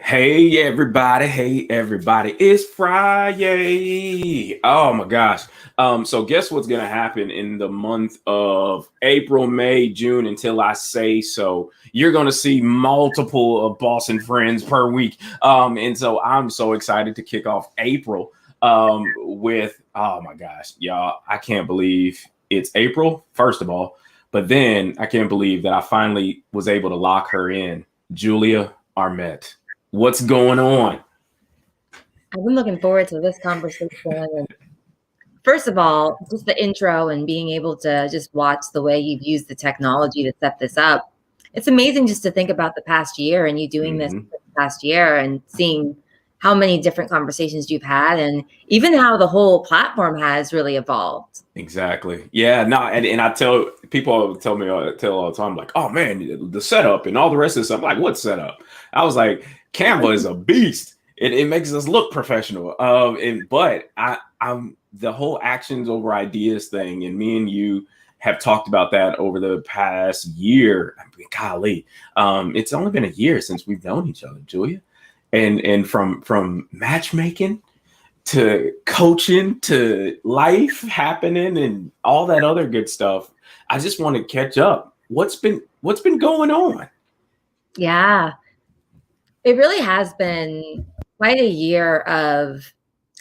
Hey everybody, it's Friday. Oh my gosh. So guess what's gonna happen in the month of April, May, June until I say so. You're gonna see multiple of Boss and Friends per week. And so I'm so excited to kick off April with oh my gosh, y'all. I can't believe it's April, first of all, but then I can't believe that I finally was able to lock her in. Julia Armet. What's going on? I've been looking forward to this conversation. And first of all, just the intro and being able to just watch the way you've used the technology to set this up. It's amazing just to think about the past year and you doing this past year and seeing how many different conversations you've had and even how the whole platform has really evolved. Exactly. Yeah. No. And I tell people tell all the time, like, oh man, the setup and all the rest of this. I'm like, what setup? I was like, Canva is a beast. It makes us look professional. But I'm the whole actions over ideas thing, and me and you have talked about that over the past year. I mean, golly, it's only been a year since we've known each other, Julia, and from matchmaking to coaching to life happening and all that other good stuff. I just want to catch up. What's been going on? Yeah, it really has been quite a year of,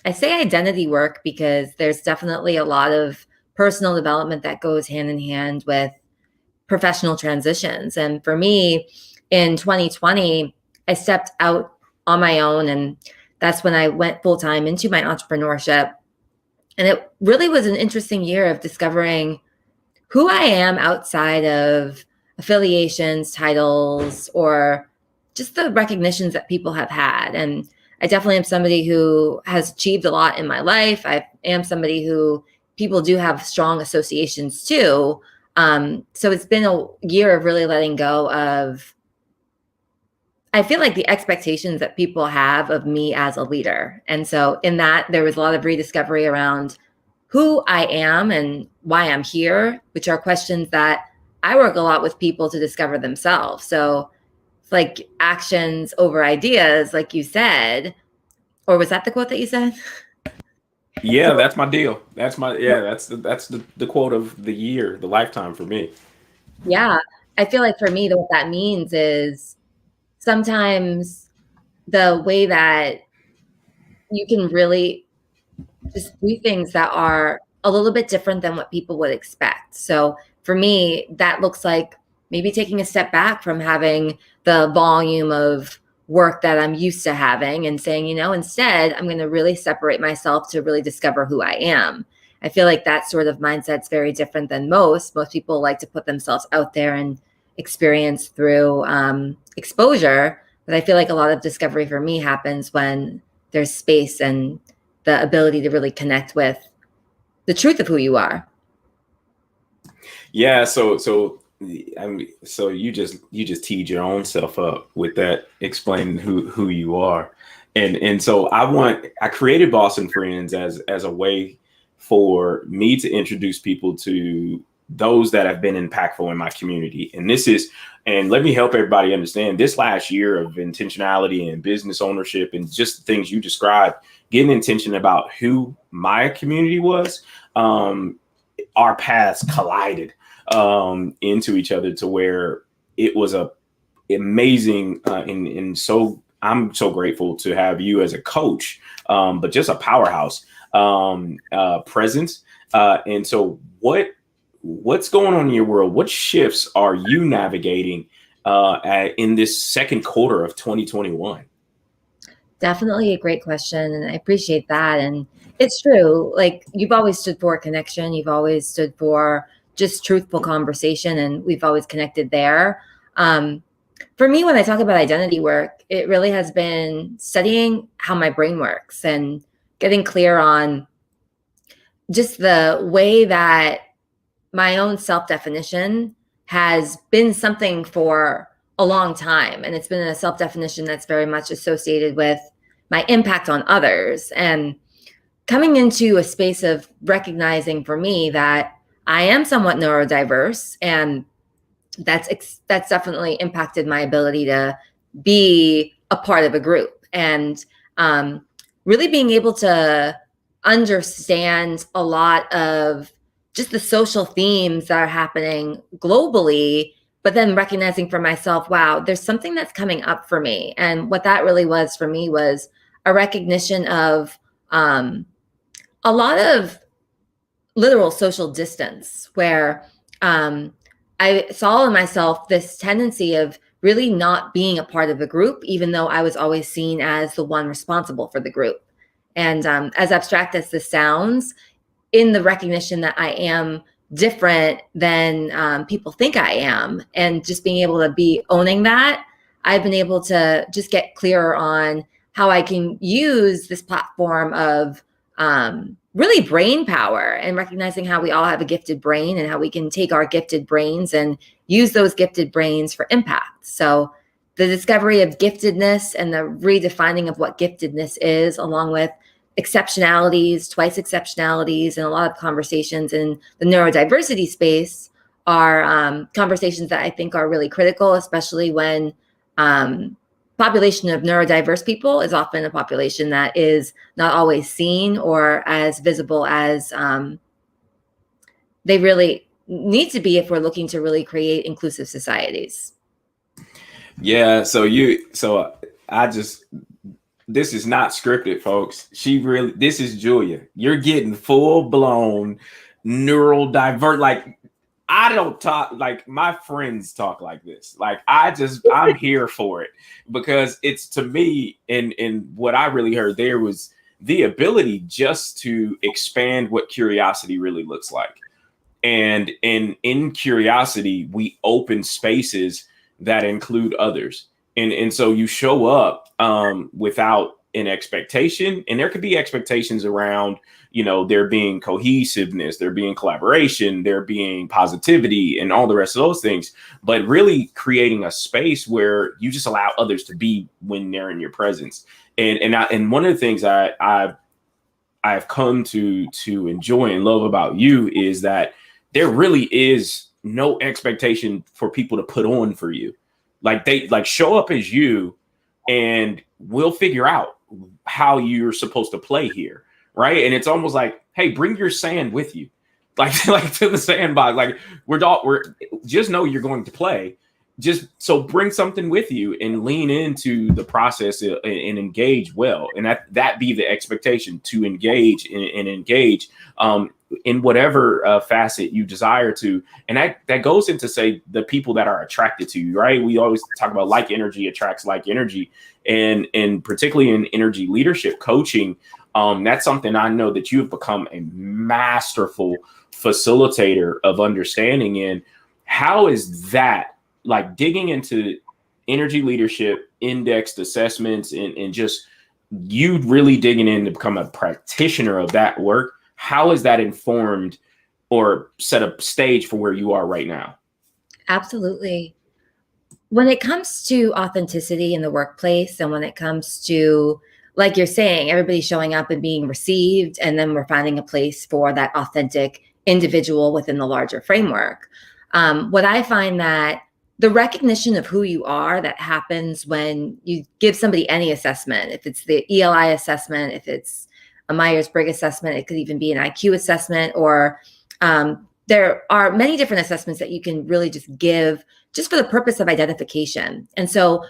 I say identity work because there's definitely a lot of personal development that goes hand in hand with professional transitions. And for me, in 2020, I stepped out on my own, and that's when I went full time into my entrepreneurship. And it really was an interesting year of discovering who I am outside of affiliations, titles, or just the recognitions that people have had. And I definitely am somebody who has achieved a lot in my life. I am somebody who people do have strong associations to. So it's been a year of really letting go of, I feel like, the expectations that people have of me as a leader. And so in that, there was a lot of rediscovery around who I am and why I'm here, which are questions that I work a lot with people to discover themselves. So it's like actions over ideas, like you said, or was that the quote that you said? Yeah, that's my deal. That's the quote of the year, the lifetime for me. Yeah. I feel like for me, what that means is sometimes the way that you can really just do things that are a little bit different than what people would expect. So for me, that looks like maybe taking a step back from having the volume of work that I'm used to having and saying, instead, I'm going to really separate myself to really discover who I am. I feel like that sort of mindset's very different than most. Most people like to put themselves out there and experience through exposure. But I feel like a lot of discovery for me happens when there's space and the ability to really connect with the truth of who you are. Yeah, so you just teed your own self up with that explaining who you are. And so I created Boss and Friends as a way for me to introduce people to those that have been impactful in my community. And let me help everybody understand this last year of intentionality and business ownership and just the things you described, getting intention about who my community was. Our paths collided into each other to where it was a amazing and so I'm so grateful to have you as a coach, but just a powerhouse presence. And so what's going on in your world? What shifts are you navigating in this second quarter of 2021? Definitely a great question. And I appreciate that. And it's true. Like, you've always stood for connection. You've always stood for just truthful conversation. And we've always connected there. For me, when I talk about identity work, it really has been studying how my brain works and getting clear on just the way that my own self-definition has been something for a long time. And it's been a self-definition that's very much associated with my impact on others. And coming into a space of recognizing for me that I am somewhat neurodiverse, and that's definitely impacted my ability to be a part of a group, and really being able to understand a lot of just the social themes that are happening globally, but then recognizing for myself, wow, there's something that's coming up for me. And what that really was for me was a recognition of a lot of literal social distance, where I saw in myself this tendency of really not being a part of the group, even though I was always seen as the one responsible for the group. And as abstract as this sounds, in the recognition that I am different than people think I am, and just being able to be owning that, I've been able to just get clearer on how I can use this platform of really brain power, and recognizing how we all have a gifted brain and how we can take our gifted brains and use those gifted brains for impact. So the discovery of giftedness and the redefining of what giftedness is, along with exceptionalities, twice exceptionalities, and a lot of conversations in the neurodiversity space are conversations that I think are really critical, especially when population of neurodiverse people is often a population that is not always seen or as visible as they really need to be if we're looking to really create inclusive societies. Yeah. This is not scripted, folks. This is Julia. You're getting full blown neural divert. Like, I don't talk like my friends talk like this. Like, I'm here for it, because it's, to me, and what I really heard there was the ability just to expand what curiosity really looks like. And in curiosity, we open spaces that include others. And so you show up without an expectation, and there could be expectations around, there being cohesiveness, there being collaboration, there being positivity, and all the rest of those things. But really creating a space where you just allow others to be when they're in your presence. And one of the things I've come to enjoy and love about you is that there really is no expectation for people to put on for you. Like, they show up as you, and we'll figure out how you're supposed to play here, right? And it's almost like, hey, bring your sand with you, like to the sandbox. Like, we're just know you're going to play. Just so bring something with you and lean into the process and engage well. And that be the expectation, to engage and engage in whatever facet you desire to. And that goes into, say, the people that are attracted to you, right? We always talk about like energy attracts like energy. And particularly in energy leadership coaching, that's something I know that you have become a masterful facilitator of understanding in. How is that, like, digging into energy leadership, indexed assessments, and just you really digging in to become a practitioner of that work? How is that informed or set a stage for where you are right now? Absolutely. When it comes to authenticity in the workplace, and when it comes to, like you're saying, everybody showing up and being received, and then we're finding a place for that authentic individual within the larger framework. What I find that the recognition of who you are that happens when you give somebody any assessment, if it's the ELI assessment, if it's a Myers-Briggs assessment, it could even be an IQ assessment, or there are many different assessments that you can really just give just for the purpose of identification. And so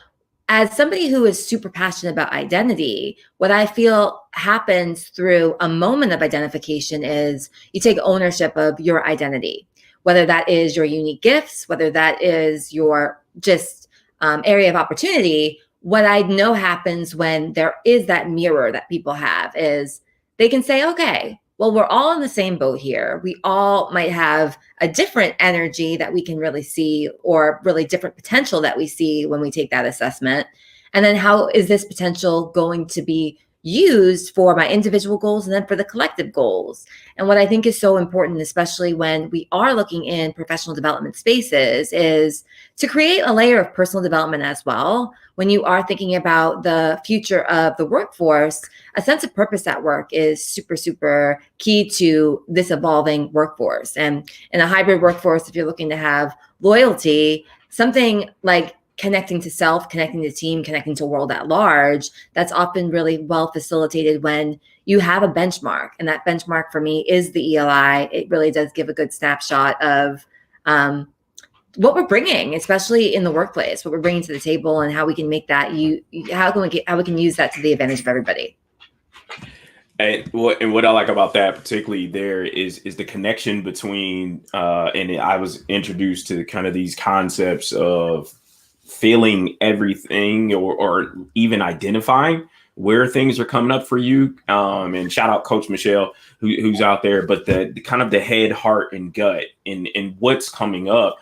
as somebody who is super passionate about identity, what I feel happens through a moment of identification is you take ownership of your identity, whether that is your unique gifts, whether that is your just area of opportunity. What I know happens when there is that mirror that people have is they can say, okay, well, we're all in the same boat here. We all might have a different energy that we can really see, or really different potential that we see when we take that assessment. And then how is this potential going to be used for my individual goals and then for the collective goals? And what I think is so important, especially when we are looking in professional development spaces, is to create a layer of personal development as well. When you are thinking about the future of the workforce, a sense of purpose at work is super, super key to this evolving workforce. And in a hybrid workforce, if you're looking to have loyalty, something like connecting to self, connecting to team, connecting to world at large, that's often really well facilitated when you have a benchmark. And that benchmark for me is the ELI. It really does give a good snapshot of what we're bringing, especially in the workplace, what we're bringing to the table, and how we can make that how we can use that to the advantage of everybody. And what I like about that particularly there is the connection between and I was introduced to kind of these concepts of feeling everything or even identifying where things are coming up for you. And shout out Coach Michelle who's out there, but the kind of the head, heart, and gut and what's coming up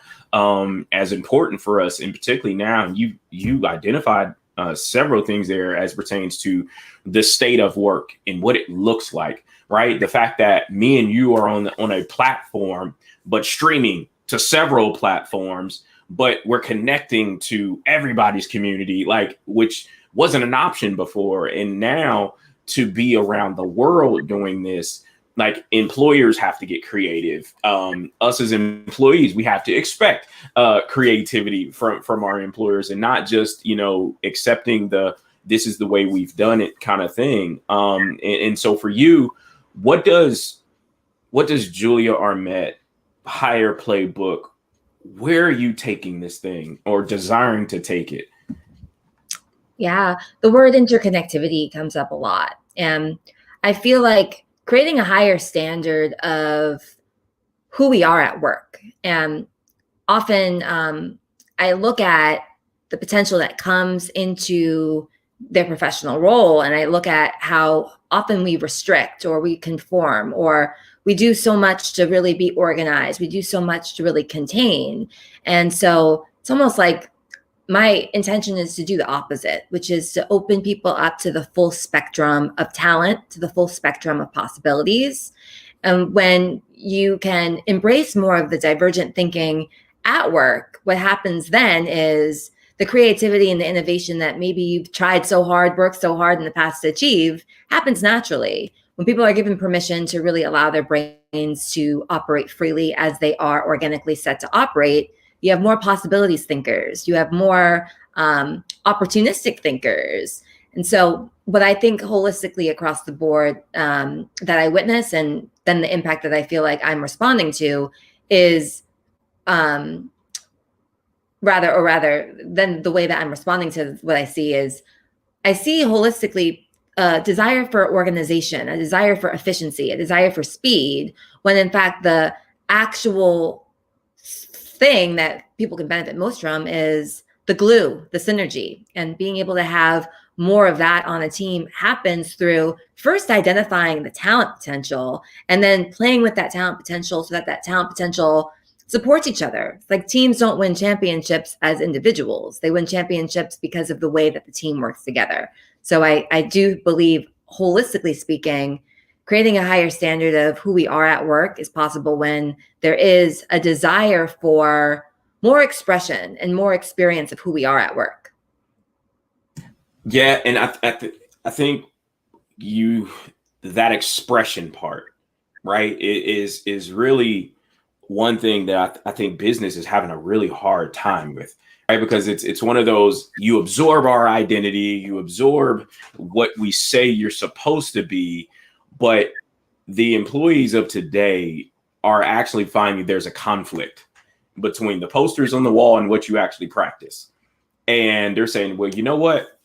as important for us, and particularly now you identified several things there as pertains to the state of work and what it looks like, right? The fact that me and you are on a platform, but streaming to several platforms, but we're connecting to everybody's community, like, which wasn't an option before. And now to be around the world doing this, like, employers have to get creative. Us as employees, we have to expect creativity from our employers, and not just, accepting this is the way we've done it kind of thing. And so for you, what does Julia Armet, Higher Playbook, where are you taking this thing or desiring to take it? Yeah, the word interconnectivity comes up a lot. And I feel like creating a higher standard of who we are at work. And often I look at the potential that comes into their professional role, and I look at how often we restrict or we conform, or we do so much to really be organized. We do so much to really contain. And so it's almost like my intention is to do the opposite, which is to open people up to the full spectrum of talent, to the full spectrum of possibilities. And when you can embrace more of the divergent thinking at work, what happens then is the creativity and the innovation that maybe you've tried so hard, worked so hard in the past to achieve, happens naturally. When people are given permission to really allow their brains to operate freely as they are organically set to operate, you have more possibilities thinkers, you have more opportunistic thinkers. And so what I think holistically across the board that I witness, and then the impact that I feel like I'm responding to, is rather than the way that I'm responding to what I see holistically a desire for organization, a desire for efficiency, a desire for speed, when in fact the actual thing that people can benefit most from is the glue, the synergy, and being able to have more of that on a team happens through first identifying the talent potential and then playing with that talent potential so that talent potential supports each other. Like, teams don't win championships as individuals. They win championships because of the way that the team works together. So I do believe, holistically speaking, creating a higher standard of who we are at work is possible when there is a desire for more expression and more experience of who we are at work. Yeah, and I think that expression part, right, is really one thing that I think business is having a really hard time with, right? Because it's one of those, you absorb our identity, you absorb what we say you're supposed to be, but the employees of today are actually finding there's a conflict between the posters on the wall and what you actually practice. And they're saying, well, you know what?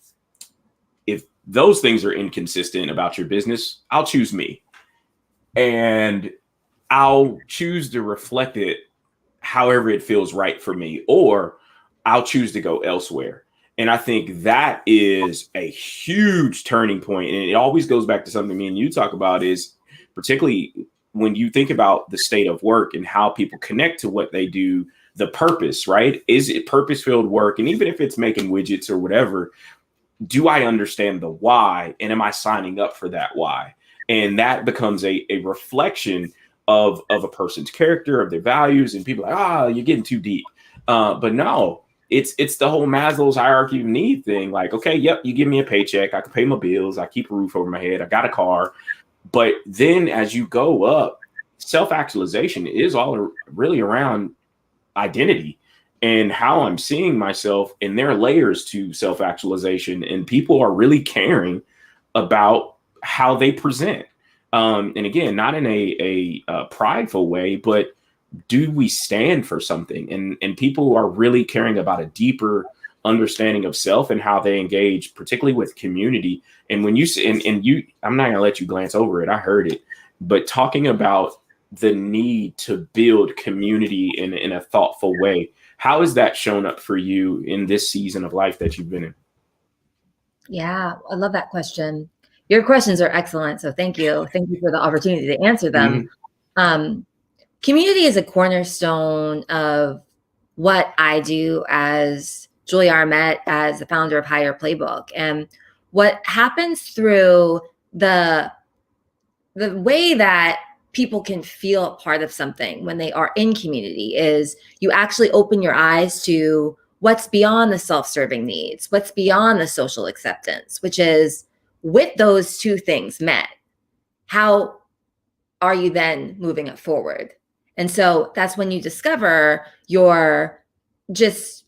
If those things are inconsistent about your business, I'll choose me. And I'll choose to reflect it however it feels right for me, or I'll choose to go elsewhere. And I think that is a huge turning point. And it always goes back to something me and you talk about, is particularly when you think about the state of work and how people connect to what they do, the purpose, right? Is it purpose-filled work? And even if it's making widgets or whatever, do I understand the why? And am I signing up for that why? And that becomes a reflection of a person's character, of their values, and people are like, you're getting too deep. But no, it's the whole Maslow's hierarchy of need thing. Like, okay, yep, you give me a paycheck, I can pay my bills, I keep a roof over my head, I got a car. But then as you go up, self-actualization is all really around identity. and how I'm seeing myself, and there are layers to self-actualization, and people are really caring about how they present. And again, not in a prideful way, but do we stand for something? And people are really caring about a deeper understanding of self and how they engage, particularly with community. And when you and you, I'm not gonna let you glance over it. I heard it, but talking about the need to build community in a thoughtful way. How has that shown up for you in this season of life that you've been in? Yeah, I love that question. Your questions are excellent. So thank you. Thank you for the opportunity to answer them. Mhm. Um, Community is a cornerstone of what I do as Julia Armet, as the founder of Higher Playbook. And what happens through the way that people can feel a part of something when they are in community is you actually open your eyes to what's beyond the self-serving needs, what's beyond the social acceptance, which is with those two things met, how are you then moving it forward? And so that's when you discover your just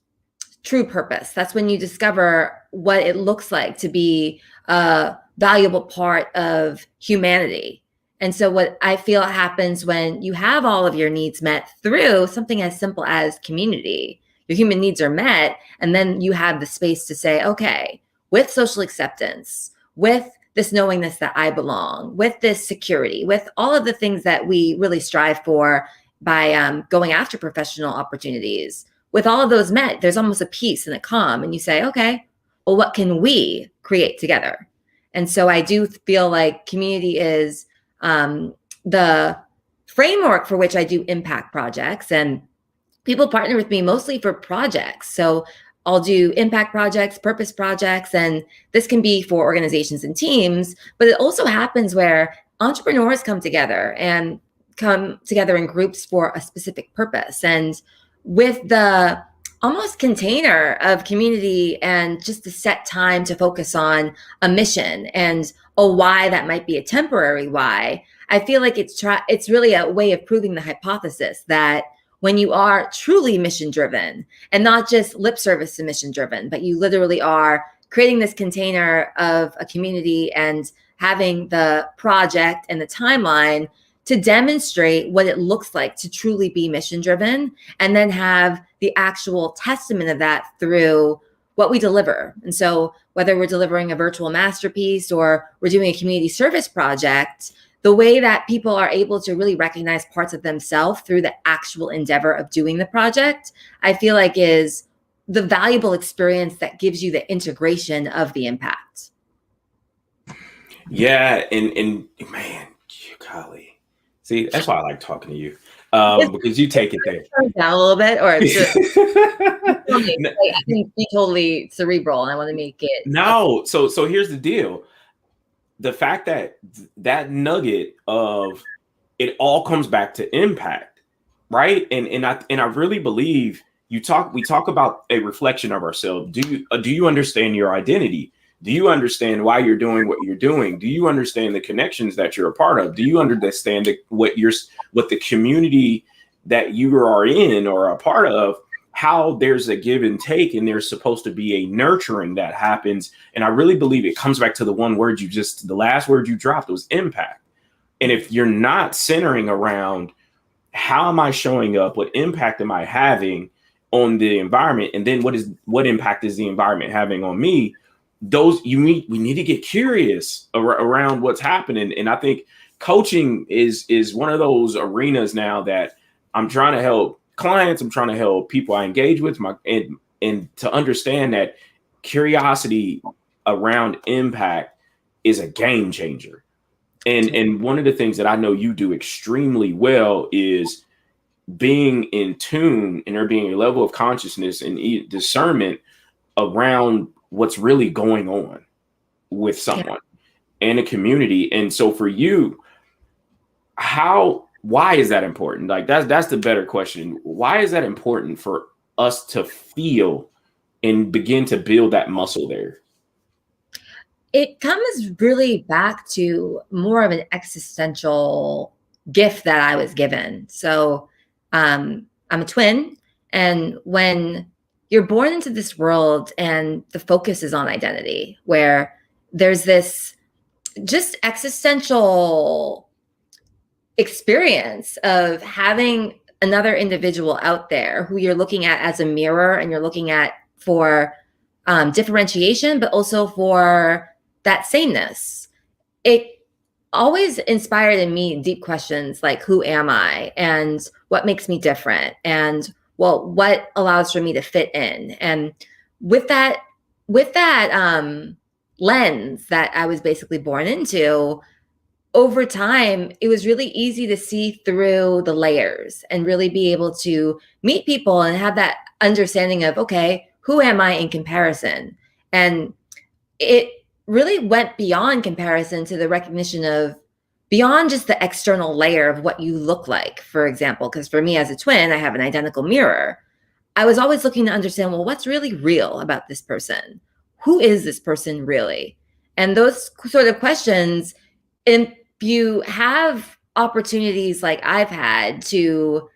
true purpose. That's when you discover what it looks like to be a valuable part of humanity. And so what I feel happens when you have all of your needs met through something as simple as community, your human needs are met, and then you have the space to say, okay, with social acceptance, with this knowingness that I belong, with this security, with all of the things that we really strive for by going after professional opportunities, with all of those met, there's almost a peace and a calm. And you say, okay, well, what can we create together? And so I do feel like community is the framework for which I do impact projects. And people partner with me mostly for projects. So I'll do impact projects, purpose projects, and this can be for organizations and teams, but it also happens where entrepreneurs come together in groups for a specific purpose. And with the almost container of community and just a set time to focus on a mission and a why that might be a temporary why, I feel like it's really a way of proving the hypothesis that when you are truly mission driven and not just lip service to mission driven, but you literally are creating this container of a community and having the project and the timeline to demonstrate what it looks like to truly be mission driven, and then have the actual testament of that through what we deliver. And so whether we're delivering a virtual masterpiece or we're doing a community service project, the way that people are able to really recognize parts of themselves through the actual endeavor of doing the project, I feel like is the valuable experience that gives you the integration of the impact. Yeah, and man, golly, see, that's why I like talking to you, because you take it there. Down a little bit, or just, No, I can be totally cerebral, and I want to make it. no, so here's the deal: the fact that that nugget of it all comes back to impact, right? And I really believe we talk about a reflection of ourselves. Do you understand your identity? Do you understand why you're doing what you're doing? Do you understand the connections that you're a part of? Do you understand what the community that you are in or a part of, how there's a give and take, and there's supposed to be a nurturing that happens? And I really believe it comes back to the last word you dropped was impact. And if you're not centering around how am I showing up, what impact am I having on the environment, and then what impact is the environment having on me, we need to get curious around what's happening. And I think coaching is one of those arenas now that I'm trying to help clients, I'm trying to help people I engage with, and to understand that curiosity around impact is a game changer. And one of the things that I know you do extremely well is being in tune, and there being a level of consciousness and discernment around what's really going on with someone and a community. And so for you, why is that important? Like that's the better question. Why is that important for us to feel and begin to build that muscle there? It comes really back to more of an existential gift that I was given. So I'm a twin, And when you're born into this world and the focus is on identity, where there's this just existential experience of having another individual out there who you're looking at as a mirror, and you're looking at for differentiation, but also for that sameness. It always inspired in me deep questions like, who am I, and what makes me different, and well, what allows for me to fit in? And with that lens that I was basically born into, over time, it was really easy to see through the layers and really be able to meet people and have that understanding of, okay, who am I in comparison? And it really went beyond comparison to the recognition of beyond just the external layer of what you look like, for example, because for me as a twin, I have an identical mirror. I was always looking to understand, well, what's really real about this person? Who is this person really? And those sort of questions, if you have opportunities like I've had to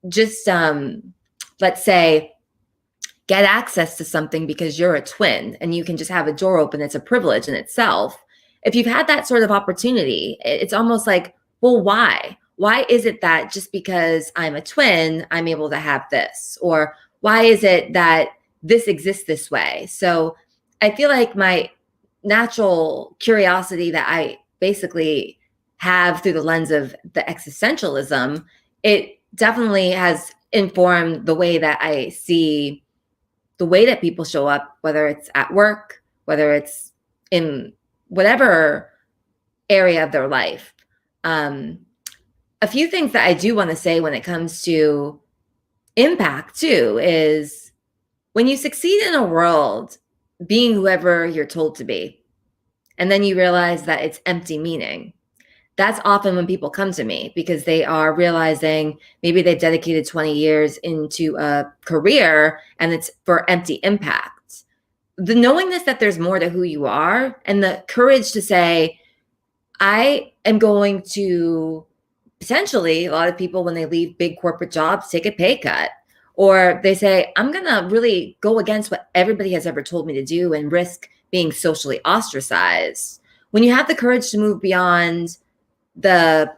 just, let's say, get access to something because you're a twin and you can just have a door open, it's a privilege in itself. If you've had that sort of opportunity, it's almost like, well, why? Why is it that just because I'm a twin, I'm able to have this? Or why is it that this exists this way? So I feel like my natural curiosity that I basically have through the lens of the existentialism, it definitely has informed the way that I see the way that people show up, whether it's at work, whether it's in whatever area of their life. A few things that I do want to say when it comes to impact too is when you succeed in a world being whoever you're told to be, and then you realize that it's empty meaning. That's often when people come to me because they are realizing maybe they've dedicated 20 years into a career and it's for empty impact. The knowingness that there's more to who you are and the courage to say, I am going to potentially, a lot of people when they leave big corporate jobs take a pay cut, or they say, I'm going to really go against what everybody has ever told me to do and risk being socially ostracized. When you have the courage to move beyond the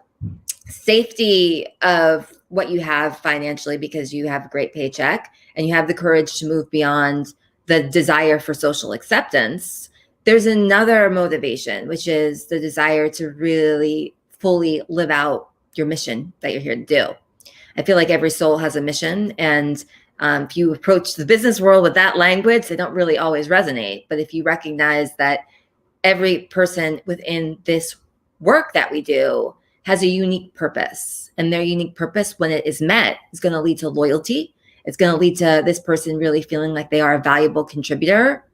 safety of what you have financially because you have a great paycheck, and you have the courage to move beyond the desire for social acceptance, there's another motivation, which is the desire to really fully live out your mission that you're here to do. I feel like every soul has a mission, and if you approach the business world with that language, they don't really always resonate. But if you recognize that every person within this work that we do has a unique purpose, and their unique purpose, when it is met, is going to lead to loyalty. It's going to lead to this person really feeling like they are a valuable contributor.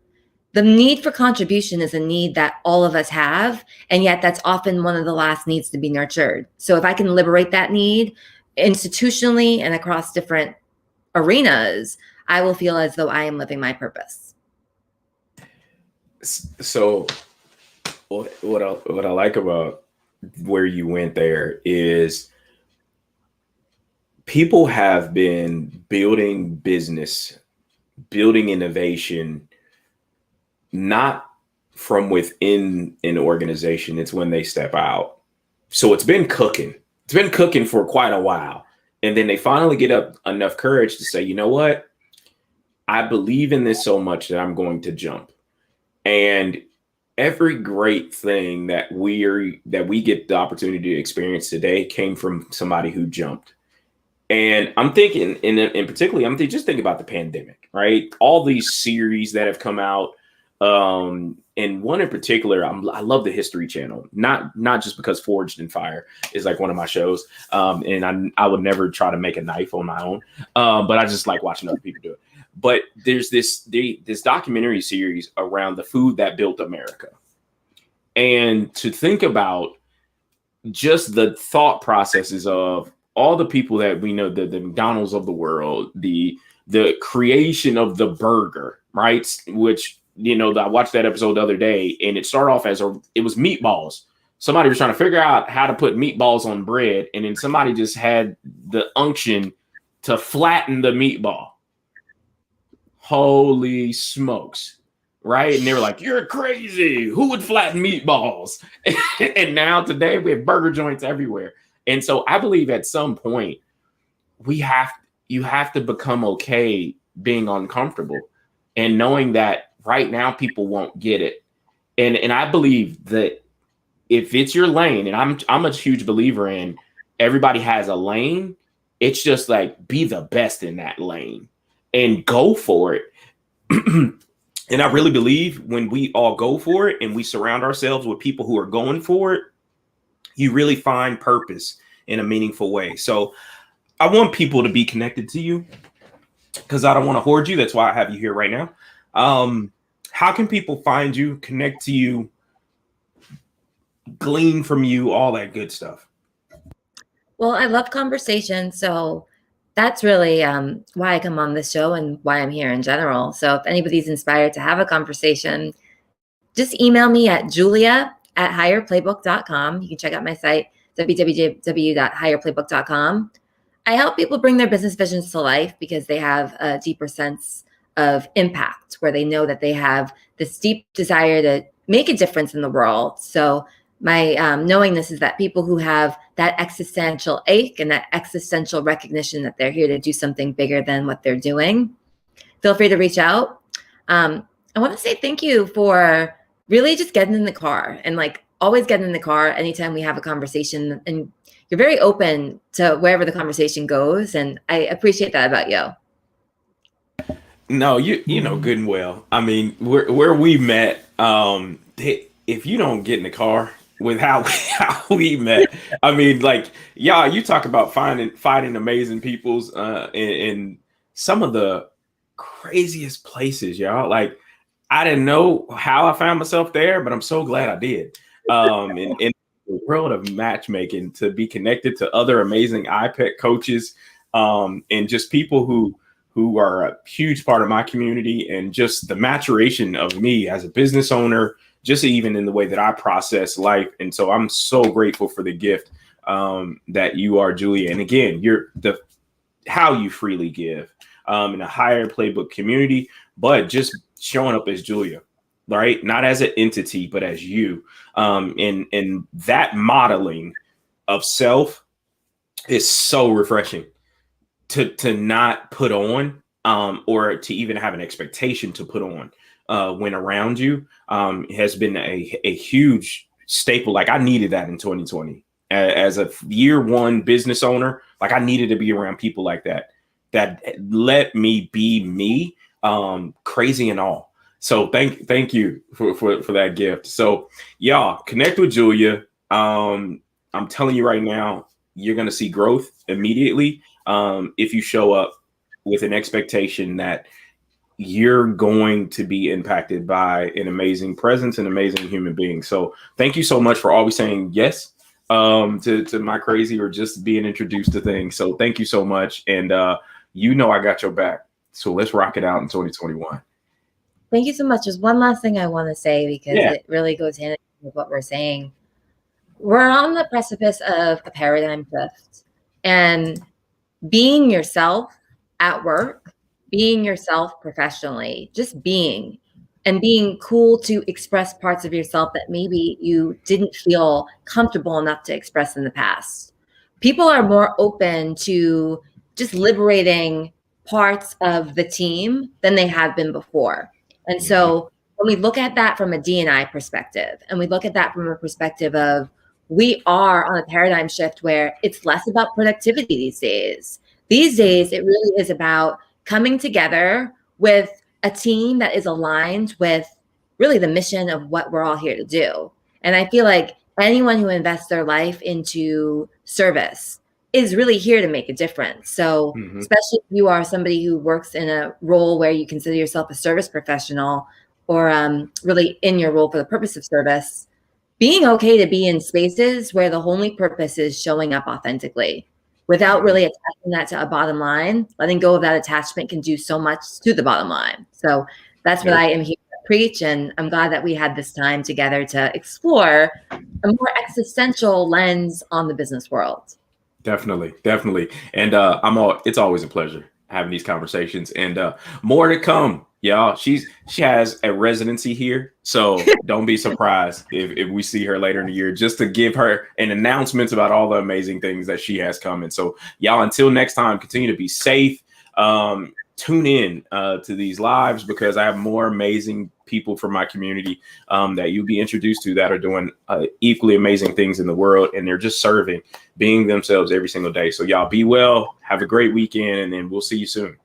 The need for contribution is a need that all of us have, and yet that's often one of the last needs to be nurtured. So if I can liberate that need institutionally and across different arenas, I will feel as though I am living my purpose. So what I like about where you went there is people have been building business, building innovation, not from within an organization. It's when they step out. So it's been cooking. It's been cooking for quite a while. And then they finally get up enough courage to say, you know what? I believe in this so much that I'm going to jump. And every great thing that we get the opportunity to experience today came from somebody who jumped. And I'm thinking, in particularly, I'm just thinking about the pandemic, right? All these series that have come out, and one in particular, I love the History Channel, not just because Forged in Fire is like one of my shows, and I would never try to make a knife on my own, but I just like watching other people do it. But there's this documentary series around the food that built America. And to think about just the thought processes of all the people that we know, the McDonald's of the world, the creation of the burger, right? Which, you know, I watched that episode the other day, and it started off as it was meatballs. Somebody was trying to figure out how to put meatballs on bread, and then somebody just had the unction to flatten the meatball. holy smokes, right? And they were like, you're crazy. Who would flatten meatballs? And now today we have burger joints everywhere. And so I believe at some point you have to become okay being uncomfortable and knowing that right now people won't get it. And I believe that if it's your lane, and I'm a huge believer in everybody has a lane, it's just like be the best in that lane and go for it. And I really believe when we all go for it and we surround ourselves with people who are going for it, you really find purpose in a meaningful way. So I want people to be connected to you because I don't want to hoard you. That's why I have you here right now. How can people find you, connect to you, glean from you, all that good stuff? Well, I love conversation, so that's really why I come on this show and why I'm here in general. So if anybody's inspired to have a conversation, just email me at julia@higherplaybook.com. You can check out my site, www.higherplaybook.com. I help people bring their business visions to life because they have a deeper sense of impact, where they know that they have this deep desire to make a difference in the world. So my knowingness is that people who have that existential ache and that existential recognition that they're here to do something bigger than what they're doing, feel free to reach out. I want to say thank you for really just getting in the car and like always getting in the car anytime we have a conversation, and you're very open to wherever the conversation goes. And I appreciate that about you. No, you know good and well. I mean, where we met, if you don't get in the car with how we met, I mean, like, yeah, you talk about finding amazing peoples in some of the craziest places, y'all. Like, I didn't know how I found myself there, but I'm so glad I did. In the world of matchmaking, to be connected to other amazing iPet coaches, and just people who are a huge part of my community, and just the maturation of me as a business owner, just even in the way that I process life. And so I'm so grateful for the gift that you are, Julia. And again, how you freely give in a Higher Playbook community, but just showing up as Julia, right? Not as an entity, but as you. And that modeling of self is so refreshing. To not put on or to even have an expectation to put on when around you has been a huge staple. Like, I needed that in 2020 as a year one business owner. Like, I needed to be around people like that let me be me, crazy and all. So thank you for that gift. So y'all connect with Julia. I'm telling you right now, you're going to see growth immediately. If you show up with an expectation that you're going to be impacted by an amazing presence, an amazing human being. So thank you so much for always saying yes to my crazy, or just being introduced to things. So thank you so much. And you know I got your back. So let's rock it out in 2021. Thank you so much. There's one last thing I want to say, because it really goes hand in hand with what we're saying. We're on the precipice of a paradigm shift, and being yourself at work, being yourself professionally, just being, and being cool to express parts of yourself that maybe you didn't feel comfortable enough to express in the past. People are more open to just liberating parts of the team than they have been before. And so when we look at that from a D&I perspective, and we look at that from a perspective of, we are on a paradigm shift where it's less about productivity these days. These days, it really is about coming together with a team that is aligned with really the mission of what we're all here to do. And I feel like anyone who invests their life into service is really here to make a difference. So especially if you are somebody who works in a role where you consider yourself a service professional, or really in your role for the purpose of service, being okay to be in spaces where the only purpose is showing up authentically without really attaching that to a bottom line. Letting go of that attachment can do so much to the bottom line. So that's what I am here to preach. And I'm glad that we had this time together to explore a more existential lens on the business world. Definitely. And it's always a pleasure. having these conversations, and more to come, y'all. She has a residency here, so don't be surprised if we see her later in the year, just to give her an announcement about all the amazing things that she has coming. So y'all, until next time, continue to be safe. Tune in to these lives, because I have more amazing people from my community that you'll be introduced to that are doing equally amazing things in the world, and they're just serving, being themselves every single day. So y'all be well, have a great weekend, and then we'll see you soon.